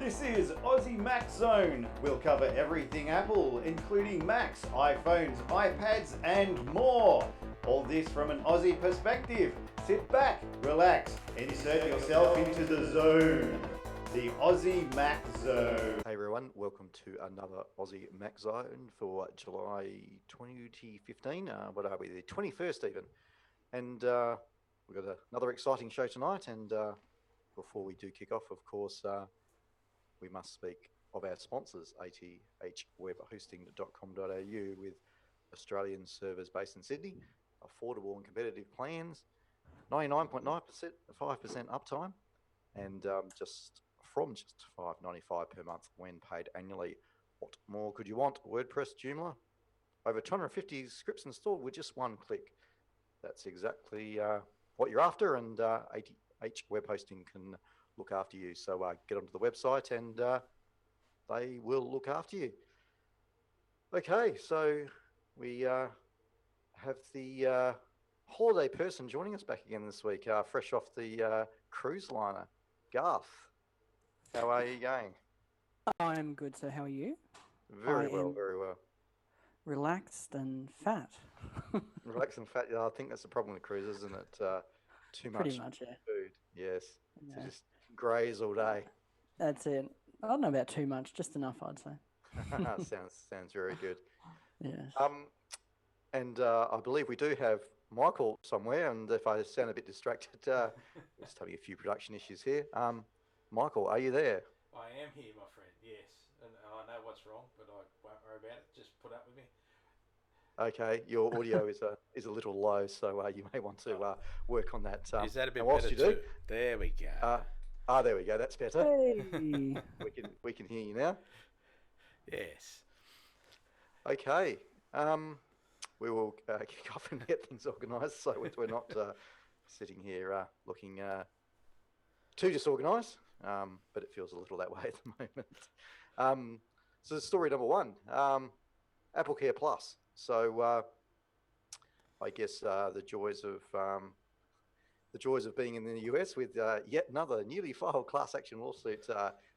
This is Aussie Mac Zone. We'll cover everything Apple, including Macs, iPhones, iPads, and more. All this from an Aussie perspective. Sit back, relax, and insert yourself into the zone. The Aussie Mac Zone. Hey everyone, welcome to another Aussie Mac Zone for July 2015. What are we, the 21st even? And we've got another exciting show tonight. And before we do kick off, of course, we must speak of our sponsors, athwebhosting.com.au, with Australian servers based in Sydney, affordable and competitive plans, 99.9%, 5% uptime, and just $5.95 per month when paid annually. What more could you want? WordPress, Joomla, over 250 scripts installed with just one click. That's exactly what you're after, and AH Web Hosting can look after you. So get onto the website and they will look after you. Okay, so we have the holiday person joining us back again this week, fresh off the cruise liner. Garth, how are you going? I'm good, so how are you? Very well. Relaxed and fat. Relaxed and fat, I think that's the problem with cruises, isn't it? Too much, Pretty much, yeah. food, yes. Yeah. So just graze all day. That's it. I don't know about too much, just enough, I'd say. Sounds very good. Yes. And I believe we do have Michael somewhere, and if I sound a bit distracted, just having a few production issues here. Michael, are you there? I am here, my friend, yes. And I know what's wrong, but I won't worry about it. Just put up with me. Okay, your audio is a little low, so you may want to work on that. Is that a bit better too? There we go. There we go. That's better. Hey. we can hear you now. Yes. Okay. We will kick off and get things organised, so we're not sitting here looking too disorganised, but it feels a little that way at the moment. So story number one, Apple Care Plus. So I guess the joys of being in the US with yet another newly filed class action lawsuit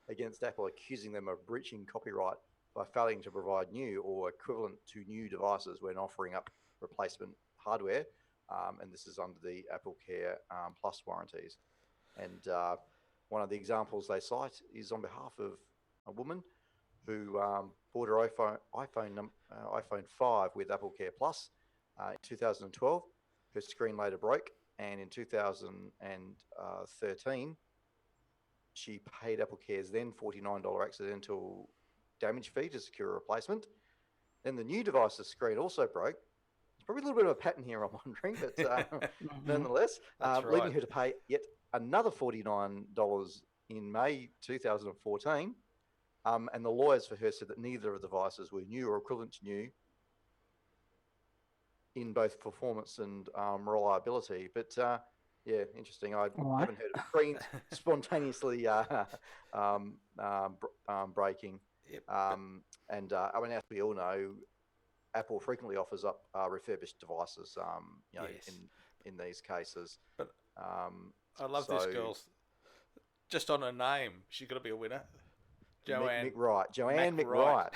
against Apple, accusing them of breaching copyright by failing to provide new or equivalent to new devices when offering up replacement hardware. And this is under the Apple Care Plus warranties. And one of the examples they cite is on behalf of a woman who bought her iPhone 5 with Apple Care Plus in 2012. Her screen later broke, and in 2013, she paid Apple Care's then $49 accidental damage fee to secure a replacement. Then the new device's screen also broke. There's probably a little bit of a pattern here, I'm wondering, but nonetheless, leaving her to pay yet another $49 in May 2014. And the lawyers for her said that neither of the devices were new or equivalent to new in both performance and reliability. But yeah, interesting. I haven't heard of screens spontaneously breaking. Yep. And I mean, as we all know, Apple frequently offers up refurbished devices. Yes. in these cases. But I love this girl's. Just on her name, she's got to be a winner. Joanne McWright. Joanne McWright.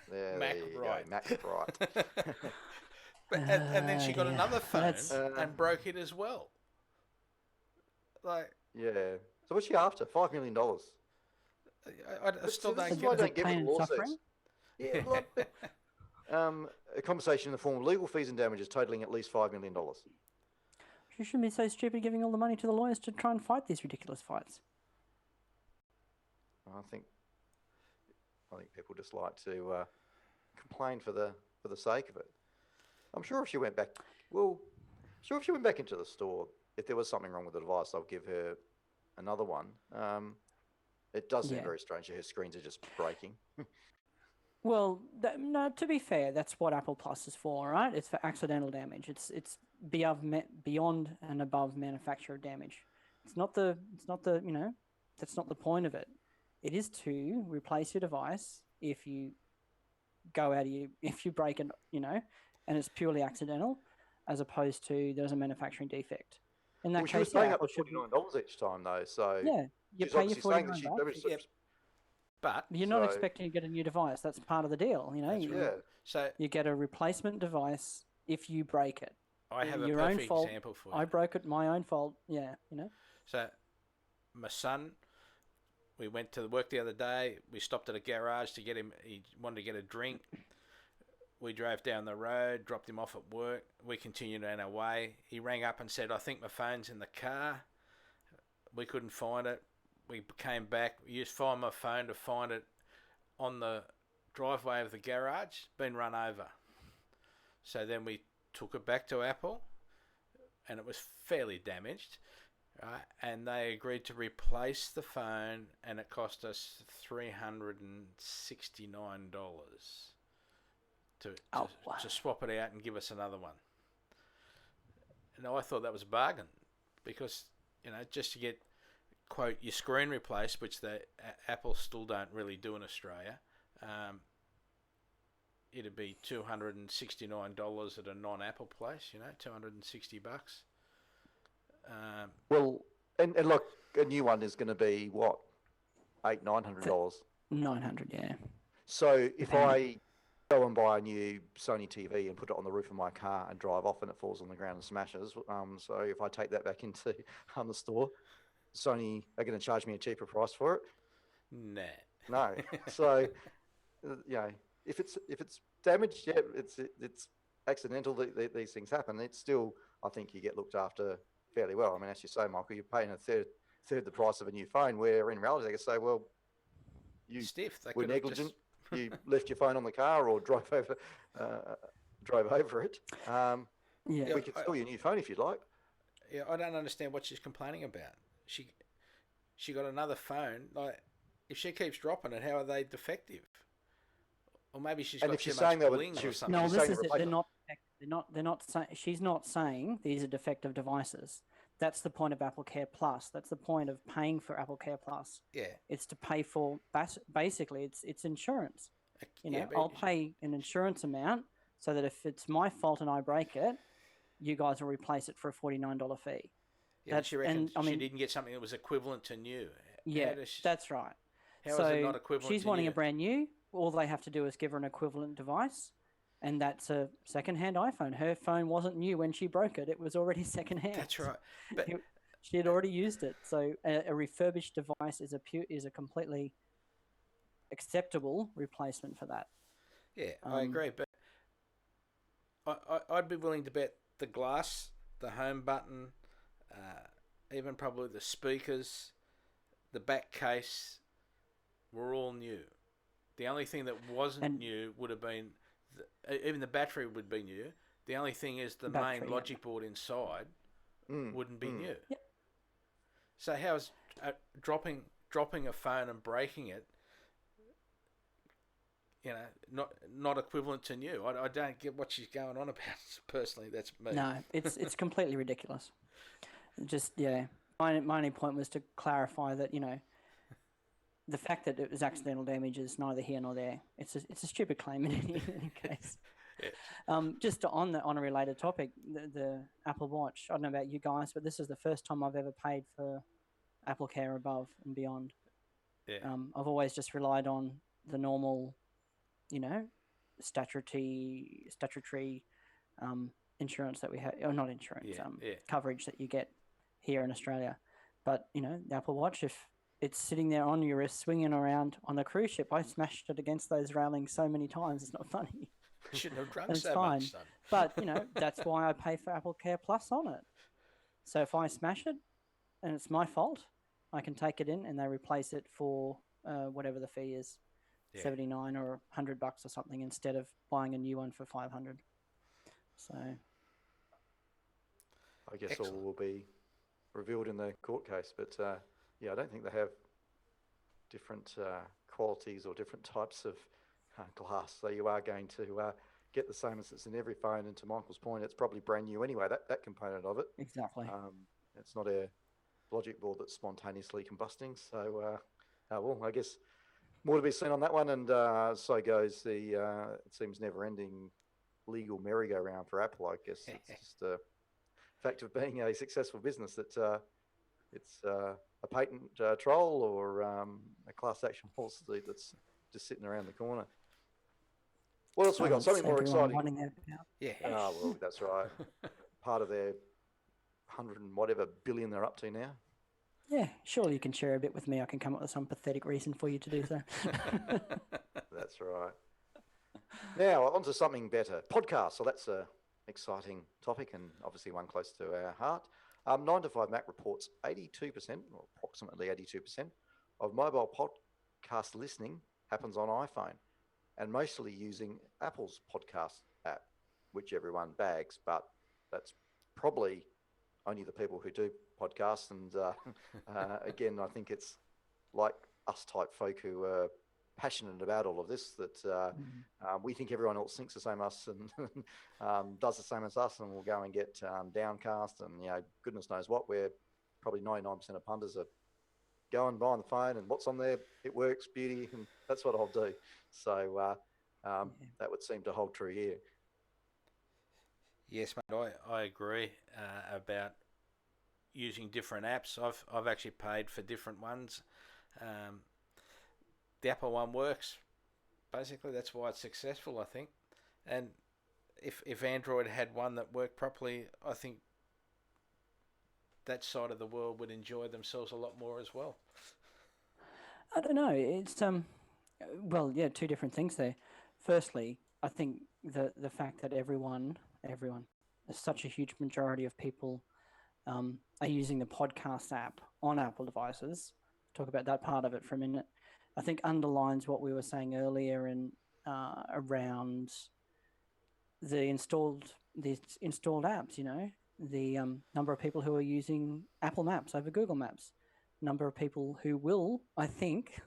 There you go, Mac Wright. and then she got another phone and broke it as well. Yeah. So what's she after? $5 million. I still don't This is get why I it. don't get Pain and lawsuits. suffering? Yeah, a compensation in the form of legal fees and damages totaling at least $5 million. You shouldn't be so stupid giving all the money to the lawyers to try and fight these ridiculous fights. I think people just like to complain for the sake of it. I'm sure if she went back into the store, if there was something wrong with the device, I'll give her another one. It does seem very strange that her screens are just breaking. Well, no. To be fair, that's what Apple Plus is for, right? It's for accidental damage. It's beyond and above manufacturer damage. It's not the that's not the point of it. It is to replace your device if you if you break it, and it's purely accidental, as opposed to there's a manufacturing defect. In that She was case, paying up to $49 each time, though. So yeah, you she's pay your obviously saying that $49. But You're not expecting to get a new device. That's part of the deal. You know, That's right. Yeah. So you get a replacement device if you break it. I have a Your own perfect fault. example for you. I broke it, my own fault. Yeah, you know. So my son, we went to work the other day. We stopped at a garage to get him. He wanted to get a drink. We drove down the road, dropped him off at work. We continued on our way. He rang up and said, "I think my phone's in the car." We couldn't find it. We came back. We used Find My Phone to find it on the driveway of the garage. Been run over. So then we took it back to Apple, and it was fairly damaged, right? And they agreed to replace the phone, and it cost us $369 to swap it out and give us another one. Now I thought that was a bargain, because just to get quote your screen replaced, which Apple still don't really do in Australia, it'd be $269 at a non-Apple place. $260. Well, and look, a new one is going to be what, $900. $900, yeah. So if I go and buy a new Sony TV and put it on the roof of my car and drive off and it falls on the ground and smashes, so if I take that back into the store, Sony are going to charge me a cheaper price for it? Nah. No. So, if it's damaged, yeah, it's accidental. These things happen. It's still, I think, you get looked after fairly well. I mean, as you say, Michael, you're paying a third the price of a new phone. Where in reality, they can say, well, you were negligent. You left your phone on the car or drove over it. We could steal your new phone if you'd like. Yeah, I don't understand what she's complaining about. She got another phone. Like, if she keeps dropping it, how are they defective? Or maybe she's got too much bling or something. No, this is it. They're not saying. She's not saying these are defective devices. That's the point of Apple Care Plus. That's the point of paying for Apple Care Plus. Yeah. It's to pay for basically it's insurance. Yeah, I'll pay an insurance amount so that if it's my fault and I break it, you guys will replace it for a $49 fee. Yeah, she reckons she didn't get something that was equivalent to new. Yeah, that's right. How is it not equivalent to new? She's wanting a brand new. All they have to do is give her an equivalent device, and that's a second-hand iPhone. Her phone wasn't new when she broke it. It was already second-hand. That's right. But she had already used it. So a refurbished device is a completely acceptable replacement for that. Yeah, I agree. But I'd be willing to bet the glass, the home button, even probably the speakers, the back case, were all new. The only thing that wasn't new would have been, even the battery would be new. The only thing is the main logic board inside wouldn't be new. Yep. So how is dropping a phone and breaking it, not equivalent to new? I don't get what she's going on about. Personally, that's me. No, it's completely ridiculous. Just my only point was to clarify that the fact that it was accidental damage is neither here nor there. It's a stupid claim in any case. Yeah. Just on a related topic, the Apple Watch. I don't know about you guys, but this is the first time I've ever paid for Apple Care Above and Beyond. Yeah. I've always just relied on the normal, statutory insurance that we have, or not insurance, coverage that you get here in Australia. But the Apple Watch, if it's sitting there on your wrist, swinging around on the cruise ship, I smashed it against those railings so many times. It's not funny. You shouldn't have drunk so fine. much, son. But that's why I pay for Apple Care Plus on it. So if I smash it and it's my fault, I can take it in and they replace it for whatever the fee is, $79 or $100 or something, instead of buying a new one for $500. So I guess all will be revealed in the court case, but I don't think they have different qualities or different types of glass. So you are going to get the same as it's in every phone. And to Michael's point, it's probably brand new anyway. That component of it. Exactly. It's not a logic board that's spontaneously combusting. So I guess more to be seen on that one. And so goes the it seems never-ending legal merry-go-round for Apple. I guess it's just a fact of being a successful business that it's a patent troll or a class action lawsuit that's just sitting around the corner. What else we got? Silence Something more everyone exciting. wanting their power. Yeah. Oh, well, that's right. Part of their 100 and whatever billion they're up to now. Yeah, surely you can share a bit with me. I can come up with some pathetic reason for you to do so. That's right. Now, on to something better. Podcasts. So that's a exciting topic and obviously one close to our heart. 9 to 5 Mac reports 82%, or approximately 82%, of mobile podcast listening happens on iPhone, and mostly using Apple's podcast app, which everyone bags, but that's probably only the people who do podcasts. And again, I think it's like us type folk who are passionate about all of this, that we think everyone else thinks the same as us and does the same as us, and we'll go and get Downcast and, you know, goodness knows what, where probably 99% of punters are going by on the phone and what's on there, it works, beauty, and that's what I'll do. So that would seem to hold true here. Yes, mate, I agree about using different apps. I've actually paid for different ones. The Apple one works. Basically, that's why it's successful, I think. And if Android had one that worked properly, I think that side of the world would enjoy themselves a lot more as well. I don't know. It's well, yeah, two different things there. Firstly, I think the fact that everyone, such a huge majority of people are using the podcast app on Apple devices. Talk about that part of it for a minute. I think underlines what we were saying earlier in around the installed apps. You know, the number of people who are using Apple Maps over Google Maps, number of people who will, I think,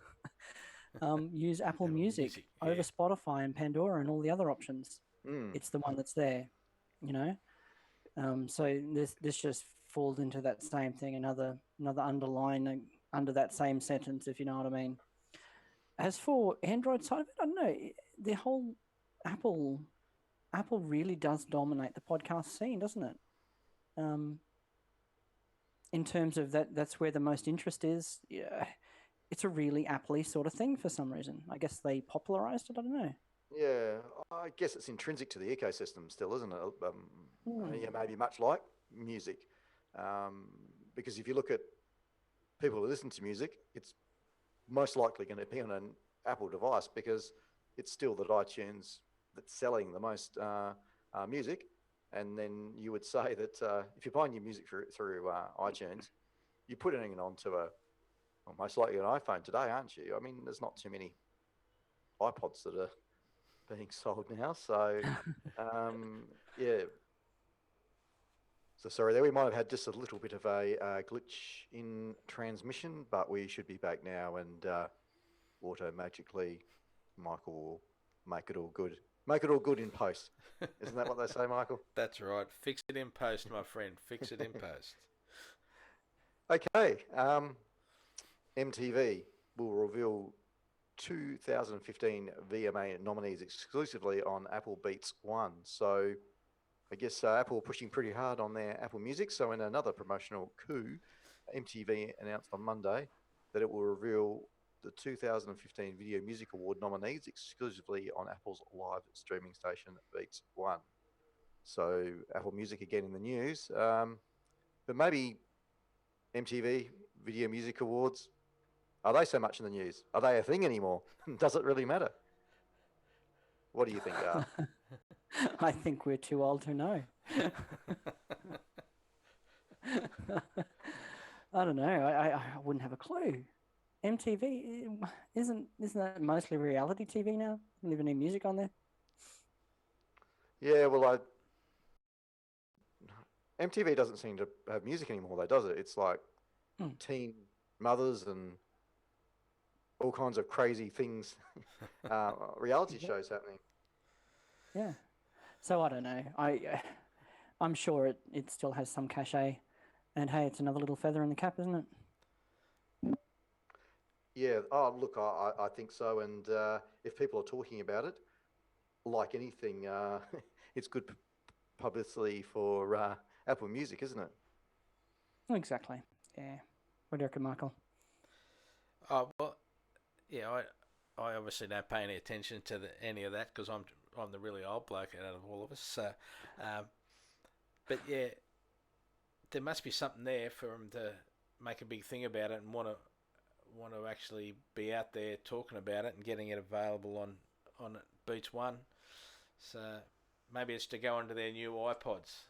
use Apple Music over Spotify and Pandora and all the other options. It's the one that's there, you know. So this just falls into that same thing, another underline under that same sentence, if you know what I mean. As for Android side of it, I don't know. The whole Apple really does dominate the podcast scene, doesn't it? In terms of that's where the most interest is. Yeah, it's a really Apple-y sort of thing for some reason. I guess they popularized it. I don't know. Yeah, I guess it's intrinsic to the ecosystem still, isn't it? Yeah, maybe much like music. Because if you look at people who listen to music, it's most likely going to be on an Apple device because it's still that iTunes that's selling the most music. And then you would say that if you're buying your music through iTunes, you're putting it onto most likely an iPhone today, aren't you? I mean, there's not too many iPods that are being sold now. So, yeah. So sorry there, we might have had just a little bit of a glitch in transmission, but we should be back now, and auto-magically Michael will make it all good. Make it all good in post. Isn't that what they say, Michael? That's right. Fix it in post, my friend. Fix it in post. Okay. MTV will reveal 2015 VMA nominees exclusively on Apple Beats One. So I guess Apple pushing pretty hard on their Apple Music. So in another promotional coup, MTV announced on Monday that it will reveal the 2015 Video Music Award nominees exclusively on Apple's live streaming station Beats One. So Apple Music again in the news. But maybe MTV Video Music Awards, are they so much in the news? Are they a thing anymore? Does it really matter? What do you think, Gar? I think we're too old to know. I don't know. I wouldn't have a clue. MTV isn't that mostly reality TV now? Leaving any music on there? Yeah, well, MTV doesn't seem to have music anymore, though, does it? It's like teen mothers and all kinds of crazy things, reality shows happening. Yeah. So I don't know. I'm sure it still has some cachet, and hey, it's another little feather in the cap, isn't it? Yeah. Oh, look, I think so. And if people are talking about it, like anything, it's good publicity for Apple Music, isn't it? Exactly. Yeah. What do you reckon, Michael? Oh, well, Yeah, I obviously don't pay any attention to any of that because I'm the really old bloke out of all of us. So, um, but yeah, there must be something there for them to make a big thing about it and want to actually be out there talking about it and getting it available on Beats One. So maybe it's to go into their new iPods.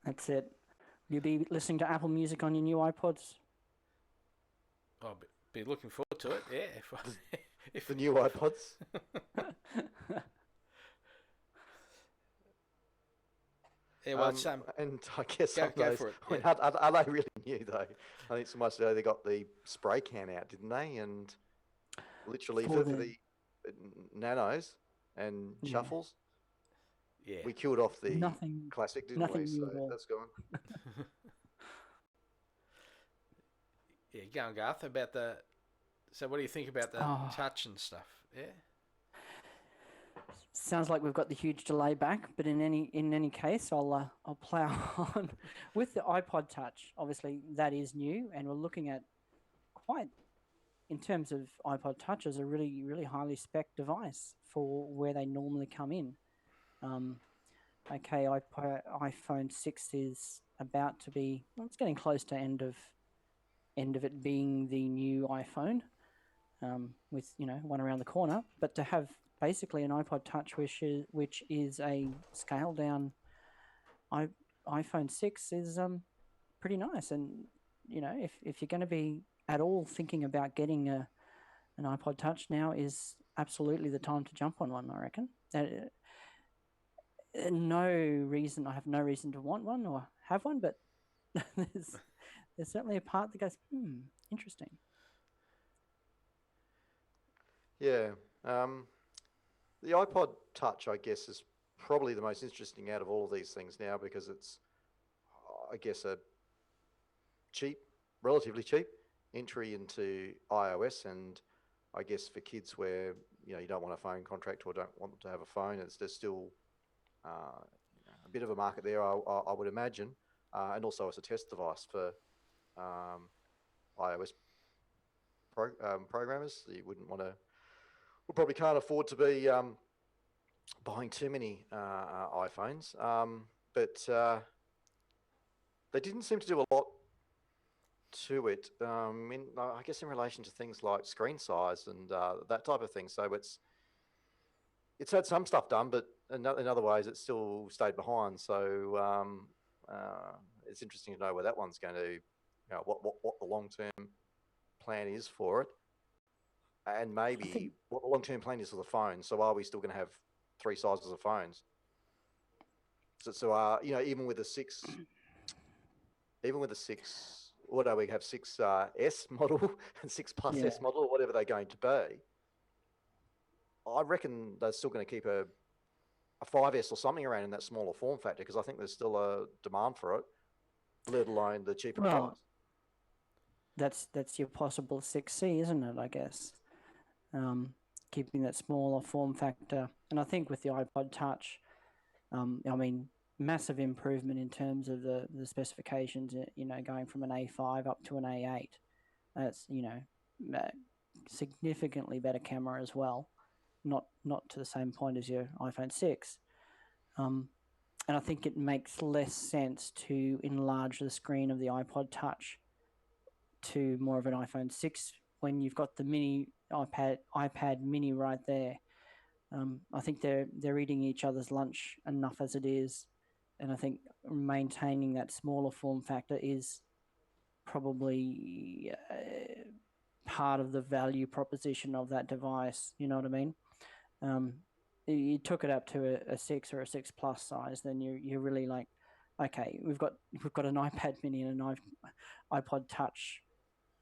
That's it. You'll be listening to Apple Music on your new iPods. I'll be looking forward to it. Yeah, if The new iPods. Yeah, well, and I guess go, on go those, for it. I mean, Yeah. are they really new though? I think some months ago they got the spray can out, didn't they? And literally for the nanos and Yeah. shuffles, Yeah. we killed off the Nothing. classic, didn't Nothing we? new So at all. that's gone. Yeah, go on, Garth, about the. So, what do you think about the touch and stuff? Yeah. Sounds like we've got the huge delay back, but in any case, I'll plow on with the iPod Touch. Obviously, that is new, and we're looking at quite, in terms of iPod Touch, as a really highly spec device for where they normally come in. Okay, iPhone 6 is about to be. Well, it's getting close to end of it being the new iPhone, with one around the corner. But to have basically an iPod Touch, which is a scaled down iPhone 6, is pretty nice. And if you're going to be at all thinking about getting an iPod Touch, now is absolutely the time to jump on one, I reckon. I have no reason to want one or have one, but there's certainly a part that goes, interesting. Yeah. The iPod Touch, I guess, is probably the most interesting out of all of these things now because it's, I guess, a relatively cheap entry into iOS, and I guess for kids where you don't want a phone contract or don't want them to have a phone, there's still a bit of a market there, I would imagine, and also as a test device for iOS programmers. You wouldn't want to. We probably can't afford to be buying too many iPhones, but they didn't seem to do a lot to it. I guess in relation to things like screen size and that type of thing. So it's had some stuff done, but in other ways it still stayed behind. So it's interesting to know where that one's going to, what the long term plan is for it. And maybe what the long-term plan is for the phone. So are we still going to have three sizes of phones? So even with the six, what do we have? 6S model and 6 Plus S model, or whatever they're going to be. I reckon they're still going to keep a 5S or something around in that smaller form factor because I think there's still a demand for it, let alone the cheaper price. That's your possible 6C, isn't it? I guess. Keeping that smaller form factor. And I think with the iPod Touch, massive improvement in terms of the specifications, going from an A5 up to an A8. That's, significantly better camera as well. Not to the same point as your iPhone 6. And I think it makes less sense to enlarge the screen of the iPod Touch to more of an iPhone 6 when you've got the mini iPad mini right there. I think they're eating each other's lunch enough as it is, and I think maintaining that smaller form factor is probably part of the value proposition of that device. You know what I mean? You took it up to a 6 or a 6 Plus size, then you're really like, okay, we've got an iPad mini and an iPod Touch.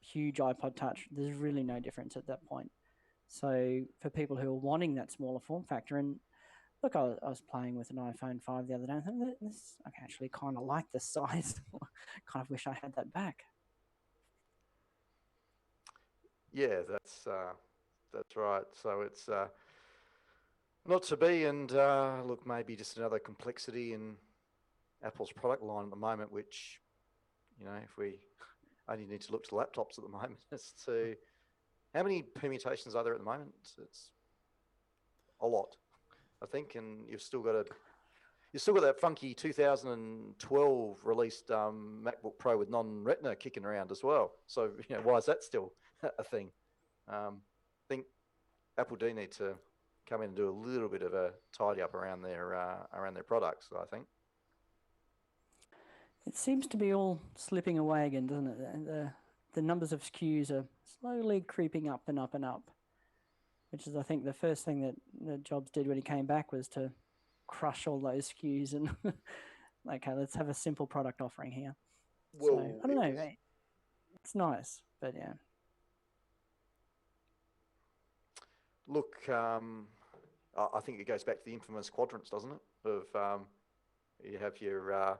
Huge iPod Touch. There's really no difference at that point. So for people who are wanting that smaller form factor, and look, I was playing with an iPhone 5 the other day. I thought, I actually kind of like this size. Kind of wish I had that back. Yeah, that's right. So it's not to be, and look, maybe just another complexity in Apple's product line at the moment, which, if we only need to look to laptops at the moment as to How many permutations are there at the moment? It's a lot, I think, and you've still got that funky 2012 released MacBook Pro with non-Retina kicking around as well. So why is that still a thing? I think Apple do need to come in and do a little bit of a tidy up around their products, I think. It seems to be all slipping away again, doesn't it? The numbers of SKUs are slowly creeping up and up and up, which is, I think, the first thing that Jobs did when he came back was to crush all those SKUs and okay, let's have a simple product offering here. Well, so, I don't know. It's nice, but yeah. Look, I think it goes back to the infamous quadrants, doesn't it? Of you have your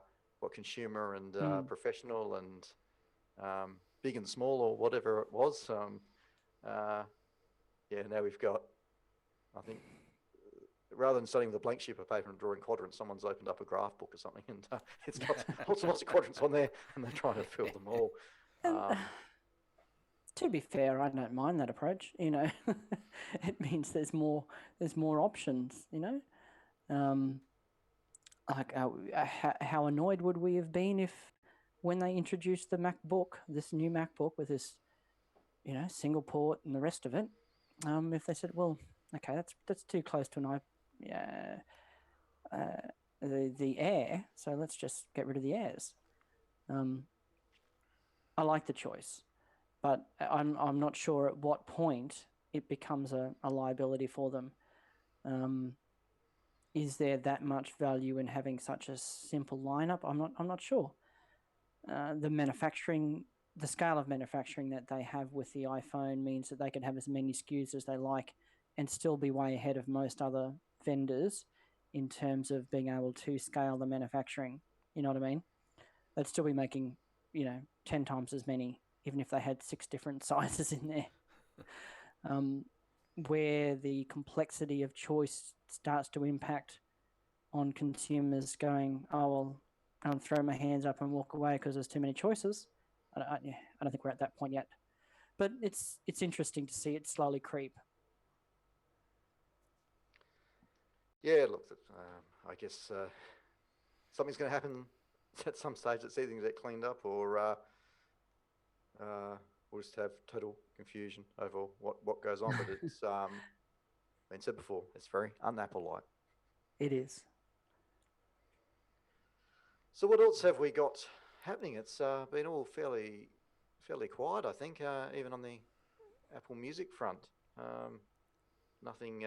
consumer and professional and big and small or whatever it was. Now we've got, I think, rather than starting with a blank sheet of paper and drawing quadrants, someone's opened up a graph book or something, and it's got lots of quadrants on there, and they're trying to fill them all. To be fair, I don't mind that approach. It means there's more options. Like how annoyed would we have been if, when they introduced the MacBook, this new MacBook with this, single port and the rest of it, if they said, well, okay, that's too close to the Air, so let's just get rid of the Airs. I like the choice, but I'm not sure at what point it becomes a liability for them. Is there that much value in having such a simple lineup? I'm not sure. The scale of manufacturing that they have with the iPhone means that they can have as many SKUs as they like and still be way ahead of most other vendors in terms of being able to scale the manufacturing. You know what I mean? They'd still be making, 10 times as many, even if they had 6 different sizes in there. Where the complexity of choice starts to impact on consumers going, oh, well, I'll throw my hands up and walk away because there's too many choices. I don't think we're at that point yet. But it's interesting to see it slowly creep. Yeah, look, I guess something's going to happen at some stage. It's either going to get cleaned up or we'll just have total confusion over what goes on. But it's been said before, it's very un-Apple-like. It is. So what else have we got happening? It's been all fairly quiet, I think, even on the Apple Music front. Nothing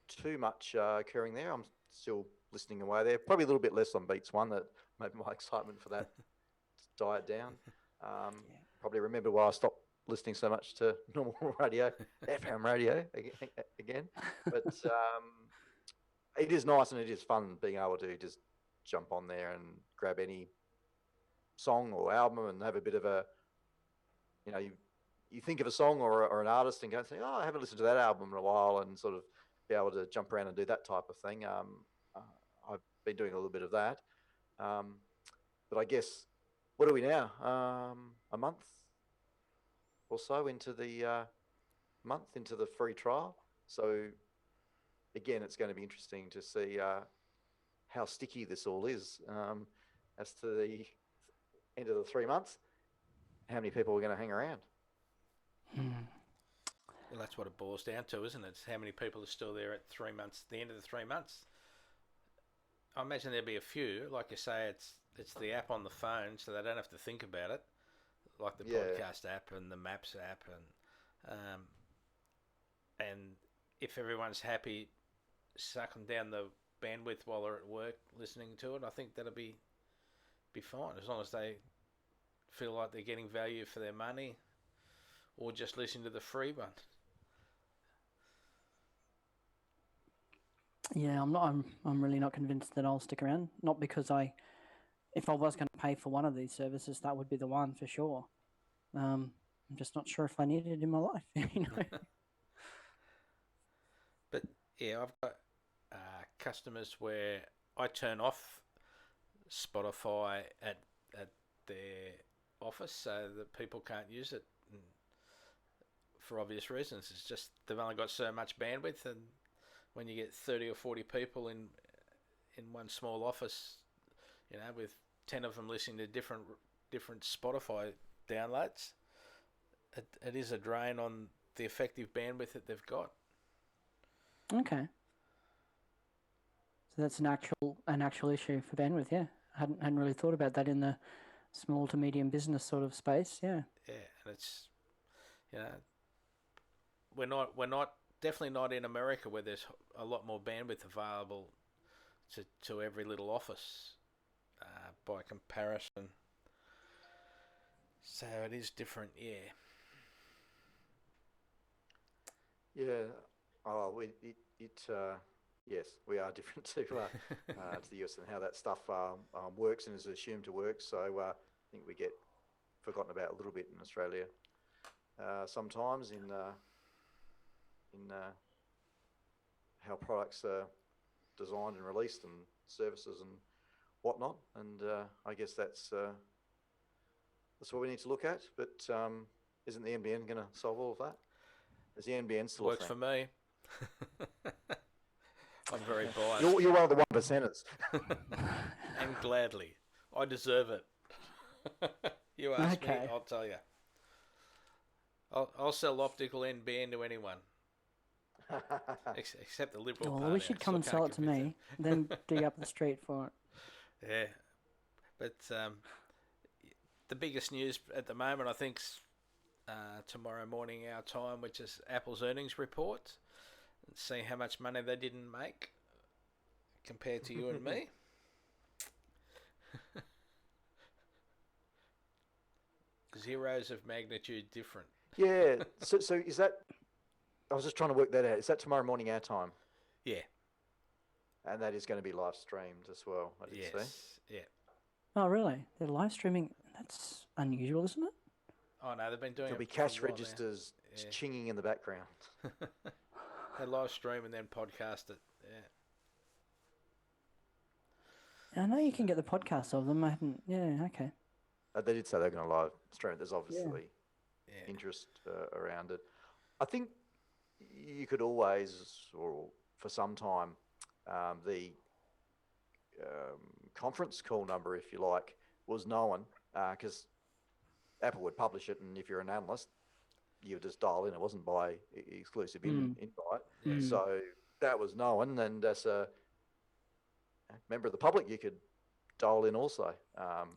too much occurring there. I'm still listening away there. Probably a little bit less on Beats One. That maybe my excitement for that died down. Probably remember why I stopped listening so much to normal radio, FM radio again. But it is nice and it is fun being able to just jump on there and grab any song or album and have a bit of a, you think of a song or an artist and go and say, oh, I haven't listened to that album in a while, and sort of be able to jump around and do that type of thing. I've been doing a little bit of that. But I guess, what are we now? A month or so into the free trial. So again, it's going to be interesting to see how sticky this all is as to the end of the 3 months. How many people are going to hang around? Well, that's what it boils down to, isn't it? It's how many people are still there at 3 months, the end of the 3 months. I imagine there'll be a few. Like you say, it's the app on the phone, so they don't have to think about it, like the podcast app and the Maps app, and if everyone's happy sucking down the bandwidth while they're at work listening to it, I think that'll be fine, as long as they feel like they're getting value for their money, or just listen to the free one. Yeah, I'm really not convinced that I'll stick around. Not because if I was going to pay for one of these services, that would be the one for sure. I'm just not sure if I need it in my life. But yeah, I've got customers where I turn off Spotify at their office so that people can't use it. And for obvious reasons. It's just they've only got so much bandwidth, and when you get 30 or 40 people in one small office, with 10 of them listening to different Spotify downloads, it is a drain on the effective bandwidth that they've got. Okay. So that's an actual issue for bandwidth. Yeah, I hadn't really thought about that in the small to medium business sort of space. Yeah. Yeah, and it's we're not definitely not in America where there's a lot more bandwidth available to every little office by comparison. So it is different, yeah. Yeah. Oh, yes, we are different to the US and how that stuff works and is assumed to work. So I think we get forgotten about a little bit in Australia sometimes in how products are designed and released and services and whatnot. And I guess that's what we need to look at. But isn't the NBN going to solve all of that? Is the NBN still Works a for thing? me. I'm very biased. You're one of the 1%ers. And gladly. I deserve it. You ask me, I'll tell you. I'll sell optical NBN to anyone. Except the Liberal Party. Well, we should come and sell it to me, then dig up the street for it. Yeah. But the biggest news at the moment, I think, tomorrow morning our time, which is Apple's earnings report, and see how much money they didn't make compared to you and me. Zeros of magnitude different. Yeah. So is that? I was just trying to work that out. Is that tomorrow morning our time? Yeah. And that is going to be live streamed as well. I did see. Yeah. Oh, really? They're live streaming. That's unusual, isn't it? Oh no, they've been doing. There'll be it for a cash while registers now. Yeah. chinging in the background. They live stream and then podcast it. Yeah. I know you can get the podcast of them. I haven't. Yeah. Okay. They did say they're going to live stream it. There's obviously Yeah. interest around it. I think you could always, or for some time, the conference call number, if you like, was known because Apple would publish it, and if you're an analyst, you would just dial in. It wasn't by exclusive invite. So that was known, and as a member of the public, you could dial in also.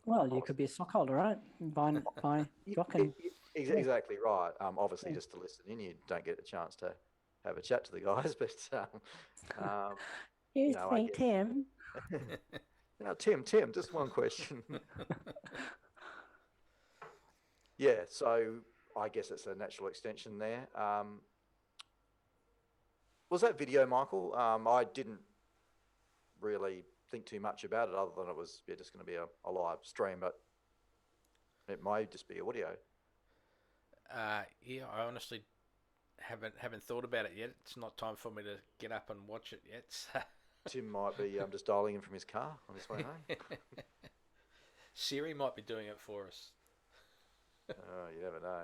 Well, you could be a stockholder, right? Buy stock and Exactly right. Obviously, just to listen in, you don't get a chance to have a chat to the guys. But here's me, Tim. Now, Tim, just one question. Yeah, so I guess it's a natural extension there. Was that video, Michael? I didn't really think too much about it, other than it was just going to be a live stream, but it might just be audio. Yeah, I honestly haven't thought about it yet. It's not time for me to get up and watch it yet. So. Tim might be just dialing in from his car on his way home. Siri might be doing it for us. Oh, you never know.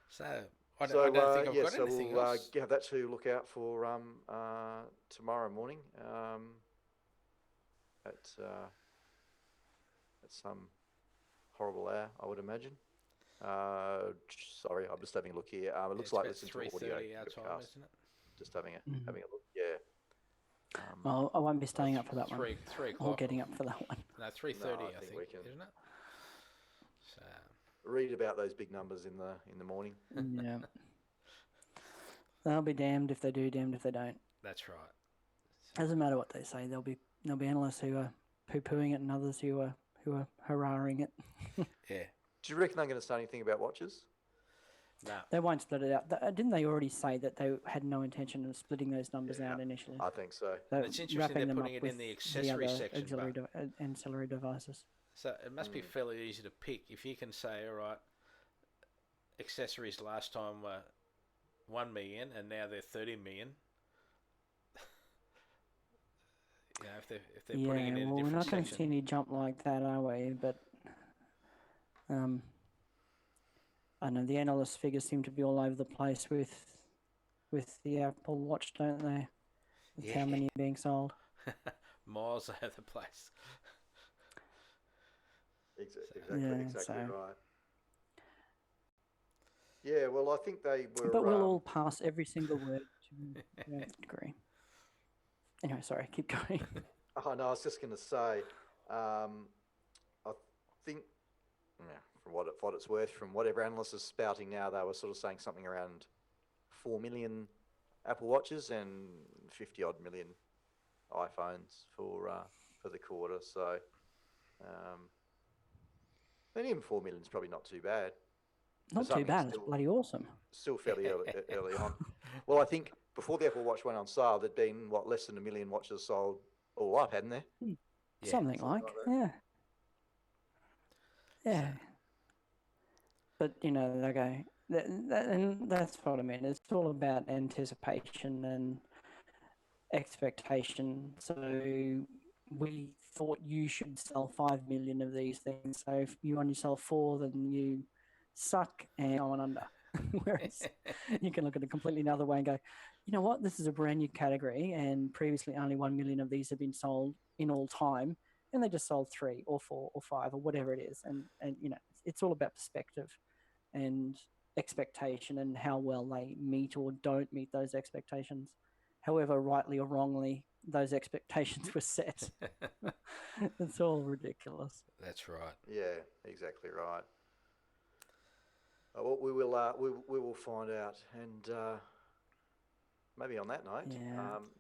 So I don't think I've got anything we'll else. have that to look out for tomorrow morning at some horrible hour, I would imagine. Sorry, I'm just having a look here. It looks like listening to audio. 3:30 our time, isn't it? Just having a look. Yeah. Well, I won't be staying up for that one. 3 Or o'clock. getting up for that one. No, 3:30. No, I I think think, we can- isn't it? So Read about those big numbers in the morning. Yeah. They'll be damned if they do, damned if they don't. that's right. Doesn't matter what they say. There'll be analysts who are poo-pooing it and others who are hurrahing it. Yeah. Do you reckon they're going to say anything about watches? No. They won't split it out. Didn't they already say that they had no intention of splitting those numbers out initially? I think so. They're It's interesting wrapping they're them putting up it in with the accessory other section, ancillary devices. So it must be fairly easy to pick. If you can say, all right, accessories last time were 1 million and now they're 30 million. If they're putting it in a we're different not going to see section. any jump like that, are we? But I know the analyst figures seem to be all over the place with the Apple Watch, don't they? With how many are being sold. Miles over the place. Exactly so. right. Yeah, well, I think they were. But we'll all pass every single word to a degree. Anyway, sorry, keep going. Oh no, I was just going to say, I think, from what it's worth, from whatever analysts are spouting now, they were sort of saying something around 4 million Apple Watches and 50 odd million iPhones for the quarter. So, and even 4 million is probably not too bad. Not too bad. It's bloody awesome. Still fairly early on. Well, I think before the Apple Watch went on sale, there'd been less than 1 million watches sold all up, hadn't there? Something like yeah. But okay, and that's what I mean. It's all about anticipation and expectation. So we thought you should sell 5 million of these things. So if you only sell 4, then you suck and go on under. Whereas you can look at it completely another way and go, you know what, this is a brand new category, and previously only 1 million of these have been sold in all time, and they just sold 3 or 4 or 5 or whatever it is. And it's all about perspective and expectation and how well they meet or don't meet those expectations. However rightly or wrongly those expectations were set. It's all ridiculous. That's right. Yeah, exactly right. Well, we will find out, and maybe on that note,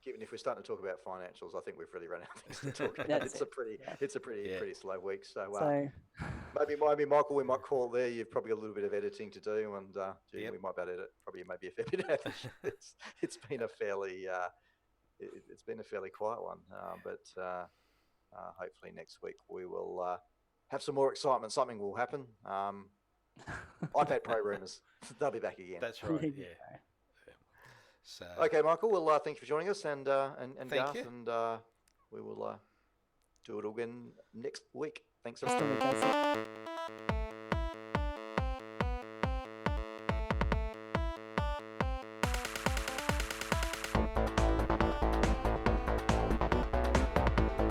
given if we're starting to talk about financials, I think we've really run out of things to talk about. It's a pretty slow week. So maybe Michael, we might call it there. You've probably got a little bit of editing to do, and we might about edit probably maybe a fair bit out. It's been a fairly quiet one, but hopefully next week we will have some more excitement. Something will happen. iPad Pro rumours, they'll be back again. That's right. Yeah. So okay, Michael. Well, thank you for joining us, and thank Garth, you. and we will do it again next week. Thanks so Let's do much. it.